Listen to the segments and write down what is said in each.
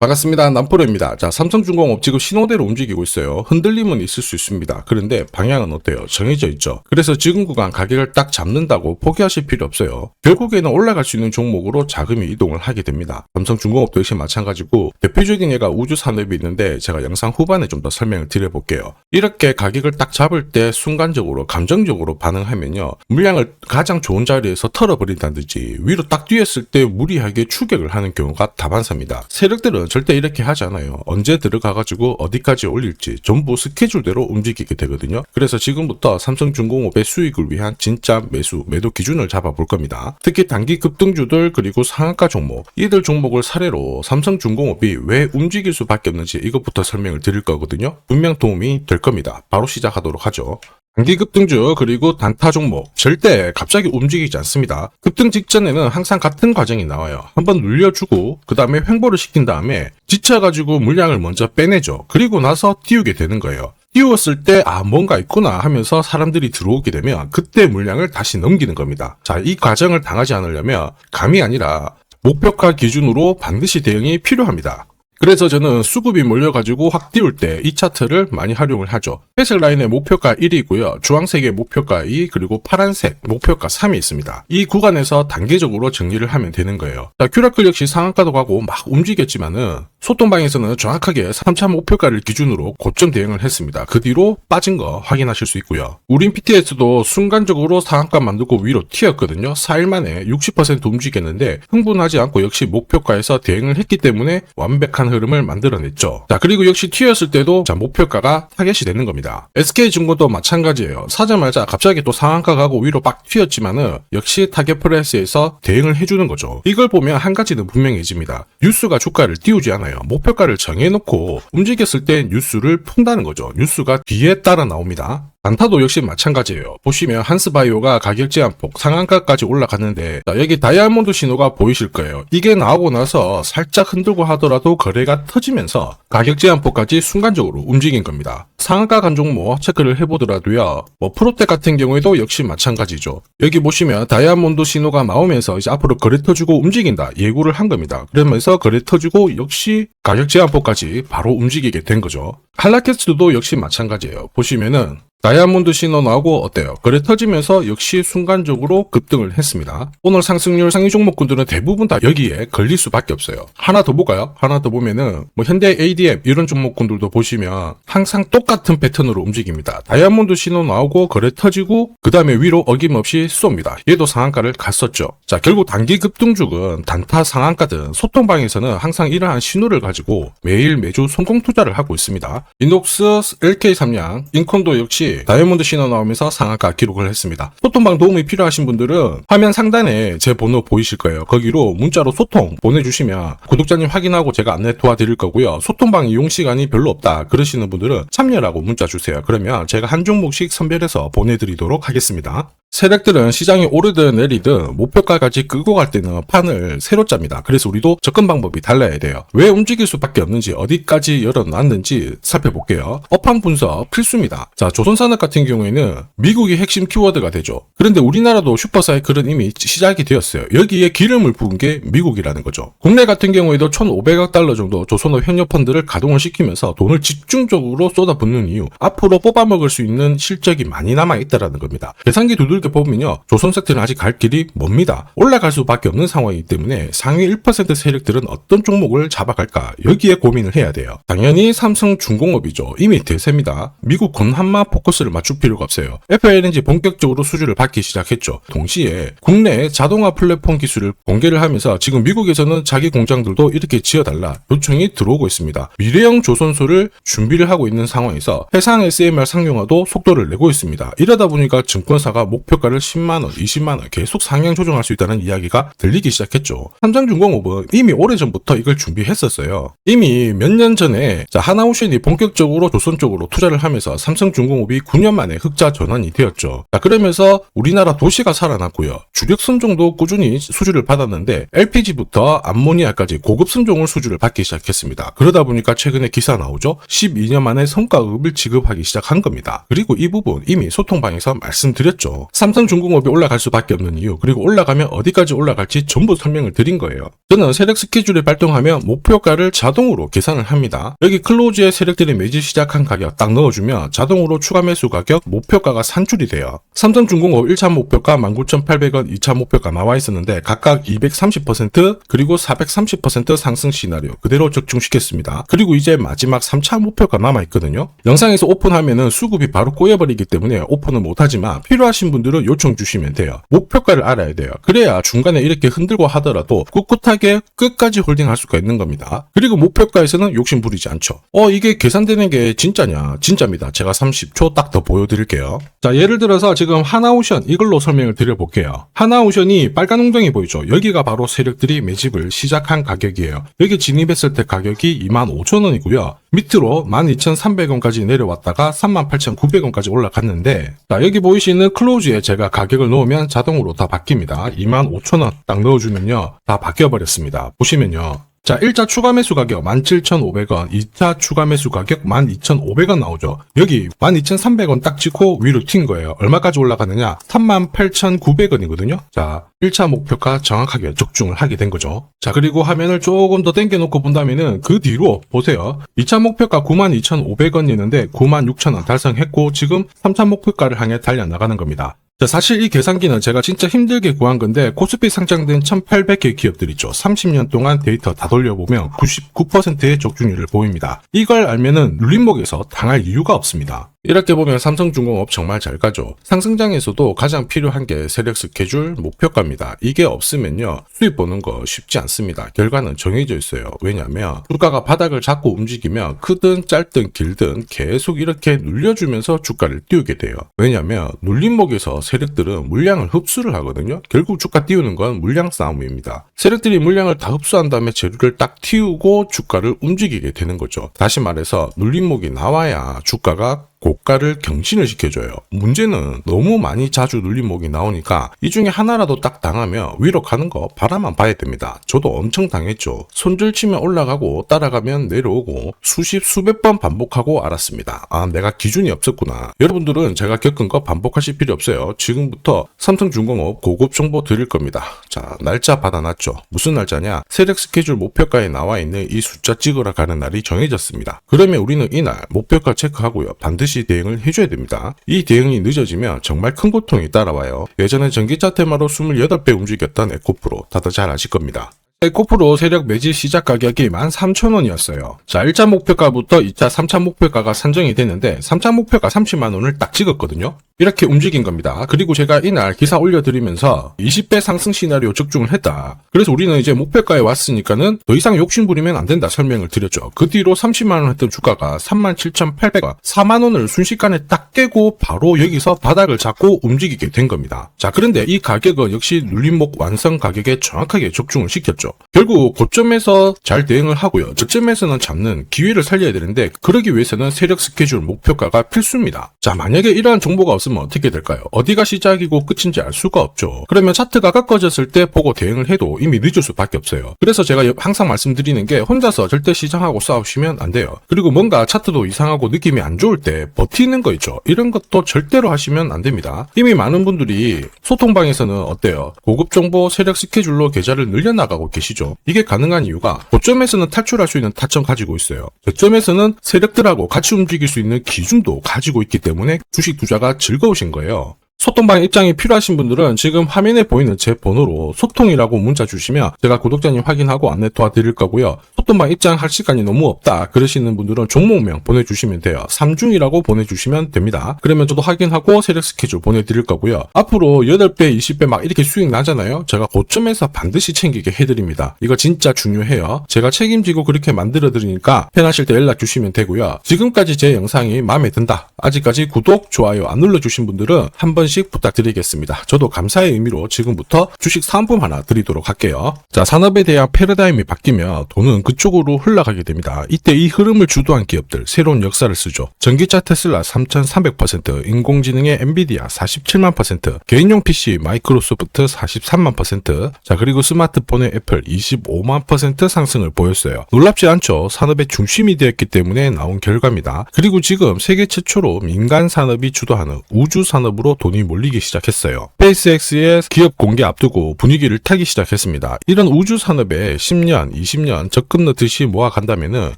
반갑습니다. 남프로입니다. 자, 삼성중공업 지금 신호대로 움직이고 있어요. 흔들림은 있을 수 있습니다. 그런데 방향은 어때요? 정해져 있죠. 그래서 지금 구간 가격을 딱 잡는다고 포기하실 필요 없어요. 결국에는 올라갈 수 있는 종목으로 자금이 이동을 하게 됩니다. 삼성중공업도 역시 마찬가지고 대표적인 예가 우주산업이 있는데 제가 영상 후반에 좀 더 설명을 드려볼게요. 이렇게 가격을 딱 잡을 때 순간적으로 감정적으로 반응하면요. 물량을 가장 좋은 자리에서 털어버린다든지 위로 딱 뛰었을 때 무리하게 추격을 하는 경우가 다반사입니다. 세력들은 절대 이렇게 하지 않아요. 언제 들어가가지고 어디까지 올릴지 전부 스케줄대로 움직이게 되거든요. 그래서 지금부터 삼성중공업의 수익을 위한 진짜 매도 기준을 잡아볼 겁니다. 특히 단기 급등주들 그리고 상한가 종목, 이들 종목을 사례로 삼성중공업이 왜 움직일 수밖에 없는지 이것부터 설명을 드릴 거거든요. 분명 도움이 될 겁니다. 바로 시작하도록 하죠. 단기 급등주 그리고 단타 종목 절대 갑자기 움직이지 않습니다. 급등 직전에는 항상 같은 과정이 나와요. 한번 눌려주고 그 다음에 횡보를 시킨 다음에 지쳐가지고 물량을 먼저 빼내죠. 그리고 나서 띄우게 되는 거예요. 띄웠을 때 뭔가 있구나 하면서 사람들이 들어오게 되면 그때 물량을 다시 넘기는 겁니다. 자, 이 과정을 당하지 않으려면 감이 아니라 목표가 기준으로 반드시 대응이 필요합니다. 그래서 저는 수급이 몰려가지고 확 띄울 때 이 차트를 많이 활용을 하죠. 회색 라인의 목표가 1이고요. 주황색의 목표가 2, 그리고 파란색 목표가 3이 있습니다. 이 구간에서 단계적으로 정리를 하면 되는 거예요. 자, 큐라클 역시 상한가도 가고 막 움직였지만은 소통방에서는 정확하게 3차 목표가를 기준으로 고점 대응을 했습니다. 그 뒤로 빠진 거 확인하실 수 있고요. 우린 PTS도 순간적으로 상한가 만들고 위로 튀었거든요. 4일 만에 60% 움직였는데 흥분하지 않고 역시 목표가에서 대응을 했기 때문에 완벽한 흐름을 만들어냈죠. 자, 그리고 역시 튀었을 때도 목표가가 타겟이 되는 겁니다. SK증권도 마찬가지예요. 사자마자 갑자기 또 상한가 가고 위로 빡 튀었지만은 역시 타겟 프라이스에서 대응을 해주는 거죠. 이걸 보면 한 가지는 분명해집니다. 뉴스가 주가를 띄우지 않아요. 목표가를 정해놓고 움직였을 때 뉴스를 푼다는 거죠. 뉴스가 뒤에 따라 나옵니다. 단타도 역시 마찬가지예요. 보시면 한스바이오가 가격 제한폭 상한가까지 올라갔는데 여기 다이아몬드 신호가 보이실 거예요. 이게 나오고 나서 살짝 흔들고 하더라도 거래가 터지면서 가격 제한폭까지 순간적으로 움직인 겁니다. 상한가 간 종목 체크를 해보더라도요. 프로텍 같은 경우에도 역시 마찬가지죠. 여기 보시면 다이아몬드 신호가 나오면서 이제 앞으로 거래 터지고 움직인다 예고를 한 겁니다. 그러면서 거래 터지고 역시 가격 제한폭까지 바로 움직이게 된 거죠. 한라캐스트도 역시 마찬가지예요. 보시면은 다이아몬드 신호 나오고 어때요? 거래 터지면서 역시 순간적으로 급등을 했습니다. 오늘 상승률 상위 종목군들은 대부분 다 여기에 걸릴 수밖에 없어요. 하나 더 볼까요? 하나 더 보면은 현대 ADM 이런 종목군들도 보시면 항상 똑같은 패턴으로 움직입니다. 다이아몬드 신호 나오고 거래 터지고 그 다음에 위로 어김없이 쏩니다. 얘도 상한가를 갔었죠. 자, 결국 단기 급등주는 단타 상한가든 소통방에서는 항상 이러한 신호를 가지고 매주 성공 투자를 하고 있습니다. 인독스, LK삼양, 인콘도 역시 다이아몬드 신호 나오면서 상한가 기록을 했습니다. 소통방 도움이 필요하신 분들은 화면 상단에 제 번호 보이실 거예요. 거기로 문자로 소통 보내주시면 구독자님 확인하고 제가 안내 도와드릴 거고요. 소통방 이용 시간이 별로 없다 그러시는 분들은 참여라고 문자 주세요. 그러면 제가 한 종목씩 선별해서 보내드리도록 하겠습니다. 세력들은 시장이 오르든 내리든 목표가까지 끌고 갈 때는 판을 새로 짭니다. 그래서 우리도 접근 방법이 달라야 돼요. 왜 움직일 수밖에 없는지 어디까지 열어놨는지 살펴볼게요. 업황 분석 필수입니다. 자, 조선산업 같은 경우에는 미국이 핵심 키워드가 되죠. 그런데 우리나라도 슈퍼사이클은 이미 시작이 되었어요. 여기에 기름을 부은 게 미국이라는 거죠. 국내 같은 경우에도 1,500억 달러 정도 조선업 현역 펀드를 가동을 시키면서 돈을 집중적으로 쏟아붓는 이유, 앞으로 뽑아먹을 수 있는 실적이 많이 남아있다는 겁니다. 계산기 두들겨 보면요, 조선 섹터는 아직 갈 길이 멉니다. 올라갈 수밖에 없는 상황이기 때문에 상위 1% 세력들은 어떤 종목을 잡아갈까 여기에 고민을 해야 돼요. 당연히 삼성중공업이죠. 이미 대세입니다. 미국 건한마 포커스를 맞출 필요가 없어요. FLNG 본격적으로 수주를 받기 시작했죠. 동시에 국내 자동화 플랫폼 기술을 공개를 하면서 지금 미국에서는 자기 공장들도 이렇게 지어달라 요청이 들어오고 있습니다. 미래형 조선소를 준비를 하고 있는 상황에서 해상 SMR 상용화도 속도를 내고 있습니다. 이러다 보니까 증권사가 목표가를 10만원, 20만원 계속 상향 조정할 수 있다는 이야기가 들리기 시작했죠. 삼성중공업은 이미 오래전부터 이걸 준비했었어요. 이미 몇 년 전에 하나오션이 본격적으로 조선 쪽으로 투자를 하면서 삼성중공업이 9년 만에 흑자 전환이 되었죠. 자, 그러면서 우리나라 도시가 살아났고요. 주력 선종도 꾸준히 수주를 받았는데 LPG부터 암모니아까지 고급 선종을 수주를 받기 시작했습니다. 그러다 보니까 최근에 기사 나오죠. 12년 만에 성과급을 지급하기 시작한 겁니다. 그리고 이 부분 이미 소통방에서 말씀드렸죠. 삼성중공업이 올라갈 수밖에 없는 이유, 그리고 올라가면 어디까지 올라갈지 전부 설명을 드린 거예요. 저는 세력 스케줄이 발동하면 목표가를 자동으로 계산을 합니다. 여기 클로즈에 세력들이 매집 시작한 가격 딱 넣어주면 자동으로 추가 매수 가격 목표가가 산출이 돼요. 삼성중공업 1차 목표가 19,800원, 2차 목표가 나와 있었는데 각각 230% 그리고 430% 상승 시나리오 그대로 적중시켰습니다. 그리고 이제 마지막 3차 목표가 남아 있거든요. 영상에서 오픈하면은 수급이 바로 꼬여버리기 때문에 오픈은 못하지만 필요하신 분들은 요청 주시면 돼요. 목표가를 알아야 돼요. 그래야 중간에 이렇게 흔들고 하더라도 꿋꿋하게 끝까지 홀딩할 수가 있는 겁니다. 그리고 목표가에서는 욕심 부리지 않죠. 이게 계산되는 게 진짜냐? 진짜입니다. 제가 30초 딱 더 보여드릴게요. 자, 예를 들어서 지금 하나오션 이걸로 설명을 드려볼게요. 하나오션이 빨간 웅덩이 보이죠? 여기가 바로 세력들이 매집을 시작한 가격이에요. 여기 진입했을 때 가격이 25,000원이고요. 밑으로 12,300원까지 내려왔다가 38,900원까지 올라갔는데, 자, 여기 보이시는 클로즈에 제가 가격을 넣으면 자동으로 다 바뀝니다. 25,000원 딱 넣어주면요. 다 바뀌어버렸습니다. 보시면요. 자, 1차 추가 매수 가격 17,500원, 2차 추가 매수 가격 12,500원 나오죠. 여기 12,300원 딱 찍고 위로 튄 거예요. 얼마까지 올라가느냐? 38,900원이거든요. 자, 1차 목표가 정확하게 적중을 하게 된 거죠. 자, 그리고 화면을 조금 더 당겨놓고 본다면은 그 뒤로 보세요. 2차 목표가 92,500원이었는데 96,000원 달성했고 지금 3차 목표가를 향해 달려나가는 겁니다. 자, 사실 이 계산기는 제가 진짜 힘들게 구한 건데 코스피 상장된 1800개 기업들 있죠. 30년 동안 데이터 다 돌려보면 99%의 적중률을 보입니다. 이걸 알면은 눌림목에서 당할 이유가 없습니다. 이렇게 보면 삼성중공업 정말 잘 가죠. 상승장에서도 가장 필요한 게 세력 스케줄 목표가입니다. 이게 없으면요 수익 보는 거 쉽지 않습니다. 결과는 정해져 있어요. 왜냐하면 주가가 바닥을 잡고 움직이면 크든 짧든 길든 계속 이렇게 눌려주면서 주가를 띄우게 돼요. 왜냐하면 눌림목에서 세력들은 물량을 흡수를 하거든요. 결국 주가 띄우는 건 물량 싸움입니다. 세력들이 물량을 다 흡수한 다음에 재료를 딱 띄우고 주가를 움직이게 되는 거죠. 다시 말해서 눌림목이 나와야 주가가 고가를 경신을 시켜줘요. 문제는 너무 많이 자주 눌림목이 나오니까 이 중에 하나라도 딱 당하면 위로 가는 거 바라만 봐야 됩니다. 저도 엄청 당했죠. 손절 치면 올라가고 따라가면 내려오고 수백 번 반복하고 알았습니다. 아, 내가 기준이 없었구나. 여러분들은 제가 겪은 거 반복하실 필요 없어요. 지금부터 삼성중공업 고급 정보 드릴 겁니다. 자, 날짜 받아놨죠. 무슨 날짜냐? 세력 스케줄 목표가에 나와 있는 이 숫자 찍으러 가는 날이 정해졌습니다. 그러면 우리는 이날 목표가 체크하고요. 반드시 대응을 해줘야 됩니다. 이 대응이 늦어지면 정말 큰 고통이 따라와요. 예전에 전기차 테마로 28배 움직였던 에코프로 다들 잘 아실 겁니다. 에코프로 세력 매집 시작 가격이 13,000원이었어요. 자, 1차 목표가부터 2차, 3차 목표가가 산정이 됐는데 3차 목표가 30만원을 딱 찍었거든요. 이렇게 움직인 겁니다. 그리고 제가 이날 기사 올려드리면서 20배 상승 시나리오 적중을 했다. 그래서 우리는 이제 목표가에 왔으니까는 더 이상 욕심 부리면 안 된다 설명을 드렸죠. 그 뒤로 30만원 했던 주가가 37,800원, 4만원을 순식간에 딱 깨고 바로 여기서 바닥을 잡고 움직이게 된 겁니다. 자, 그런데 이 가격은 역시 눌림목 완성 가격에 정확하게 적중을 시켰죠. 결국 고점에서 잘 대응을 하고요. 저점에서는 잡는 기회를 살려야 되는데 그러기 위해서는 세력 스케줄 목표가가 필수입니다. 자, 만약에 이러한 정보가 없으면 어떻게 될까요? 어디가 시작이고 끝인지 알 수가 없죠. 그러면 차트가 꺾어졌을 때 보고 대응을 해도 이미 늦을 수밖에 없어요. 그래서 제가 항상 말씀드리는 게 혼자서 절대 시장하고 싸우시면 안 돼요. 그리고 뭔가 차트도 이상하고 느낌이 안 좋을 때 버티는 거 있죠. 이런 것도 절대로 하시면 안 됩니다. 이미 많은 분들이 소통방에서는 어때요? 고급 정보 세력 스케줄로 계좌를 늘려나가고 계시죠. 이게 가능한 이유가 고점에서는 탈출할 수 있는 타점 가지고 있어요. 저점에서는 세력들하고 같이 움직일 수 있는 기준도 가지고 있기 때문에 주식 투자가 즐거우신 거예요. 소통방 입장이 필요하신 분들은 지금 화면에 보이는 제 번호로 소통이라고 문자 주시면 제가 구독자님 확인하고 안내 도와드릴 거고요. 소통방 입장할 시간이 너무 없다 그러시는 분들은 종목명 보내주시면 돼요. 3중이라고 보내주시면 됩니다. 그러면 저도 확인하고 세력 스케줄 보내드릴 거고요. 앞으로 8배, 20배 막 이렇게 수익 나잖아요. 제가 고점에서 반드시 챙기게 해드립니다. 이거 진짜 중요해요. 제가 책임지고 그렇게 만들어드리니까 편하실 때 연락 주시면 되고요. 지금까지 제 영상이 마음에 든다. 아직까지 구독, 좋아요 안 눌러주신 분들은 한번 부탁드리겠습니다. 저도 감사의 의미로 지금부터 주식 사은품 하나 드리도록 할게요. 자, 산업에 대한 패러다임이 바뀌면 돈은 그쪽으로 흘러가게 됩니다. 이때 이 흐름을 주도한 기업들 새로운 역사를 쓰죠. 전기차 테슬라 3,300%, 인공지능의 엔비디아 47만%, 개인용 PC 마이크로소프트 43만%, 자, 그리고 스마트폰의 애플 25만% 상승을 보였어요. 놀랍지 않죠? 산업의 중심이 되었기 때문에 나온 결과입니다. 그리고 지금 세계 최초로 민간 산업이 주도하는 우주 산업으로 돈이 돈이 몰리기 시작했어요. 스페이스X의 기업 공개 앞두고 분위기를 타기 시작했습니다. 이런 우주 산업에 10년, 20년 적금 넣듯이 모아간다면은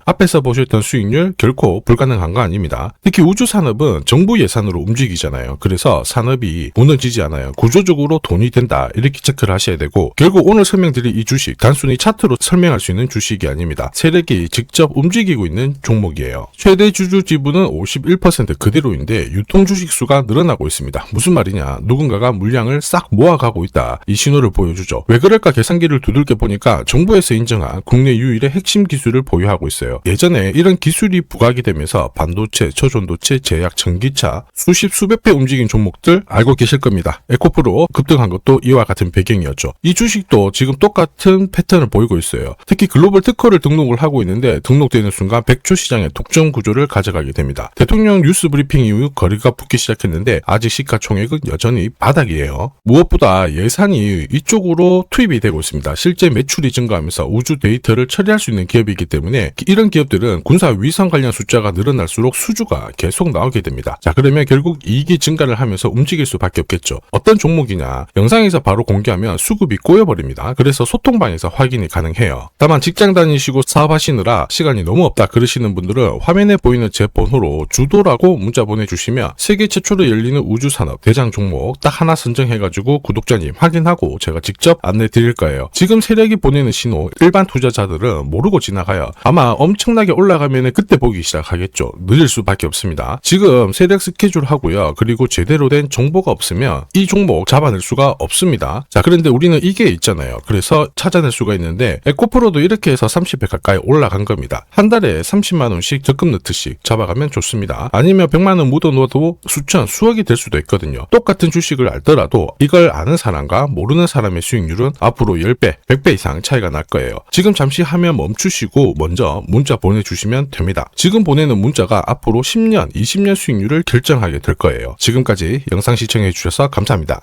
앞에서 보셨던 수익률 결코 불가능한 거 아닙니다. 특히 우주 산업은 정부 예산으로 움직이잖아요. 그래서 산업이 무너지지 않아요. 구조적으로 돈이 된다 이렇게 체크를 하셔야 되고, 결국 오늘 설명드릴 이 주식 단순히 차트로 설명할 수 있는 주식이 아닙니다. 세력이 직접 움직이고 있는 종목이에요. 최대 주주 지분은 51% 그대로인데 유통 주식 수가 늘어나고 있습니다. 무슨 말이냐, 누군가가 물량을 싹 모아가고 있다, 이 신호를 보여주죠. 왜 그럴까 계산기를 두들겨 보니까 정부에서 인정한 국내 유일의 핵심 기술을 보유하고 있어요. 예전에 이런 기술이 부각이 되면서 반도체, 저전도체, 제약, 전기차 수십 수백 배 움직인 종목들 알고 계실 겁니다. 에코프로 급등한 것도 이와 같은 배경이었죠. 이 주식도 지금 똑같은 패턴을 보이고 있어요. 특히 글로벌 특허를 등록을 하고 있는데 등록되는 순간 100조 시장의 독점 구조를 가져가게 됩니다. 대통령 뉴스 브리핑 이후 거리가 붙기 시작했는데 아직 시가총액은 여전히 바닥이에요. 무엇보다 예산이 이쪽으로 투입이 되고 있습니다. 실제 매출이 증가하면서 우주 데이터를 처리할 수 있는 기업이기 때문에 이런 기업들은 군사 위성 관련 숫자가 늘어날수록 수주가 계속 나오게 됩니다. 자, 그러면 결국 이익이 증가를 하면서 움직일 수밖에 없겠죠. 어떤 종목이냐, 영상에서 바로 공개하면 수급이 꼬여버립니다. 그래서 소통방에서 확인이 가능해요. 다만 직장 다니시고 사업하시느라 시간이 너무 없다 그러시는 분들은 화면에 보이는 제 번호로 주도라고 문자 보내주시면 세계 최초로 열리는 우주산업 대장 종목 딱 하나 선정해가지고 구독자님 확인하고 제가 직접 안내 드릴 거예요. 지금 세력이 보내는 신호 일반 투자자들은 모르고 지나가요. 아마 엄청나게 올라가면 그때 보기 시작하겠죠. 늦을 수밖에 없습니다. 지금 세력 스케줄 하고요. 그리고 제대로 된 정보가 없으면 이 종목 잡아낼 수가 없습니다. 자, 그런데 우리는 이게 있잖아요. 그래서 찾아낼 수가 있는데 에코프로도 이렇게 해서 30배 가까이 올라간 겁니다. 한 달에 30만 원씩 적금 넣듯이 잡아가면 좋습니다. 아니면 100만 원 묻어 놓아도 수천, 수억이 될 수도 있거든요. 똑같은 주식을 알더라도 이걸 아는 사람과 모르는 사람의 수익률은 앞으로 10배, 100배 이상 차이가 날 거예요. 지금 잠시 화면 멈추시고 먼저 문자 보내주시면 됩니다. 지금 보내는 문자가 앞으로 10년, 20년 수익률을 결정하게 될 거예요. 지금까지 영상 시청해 주셔서 감사합니다.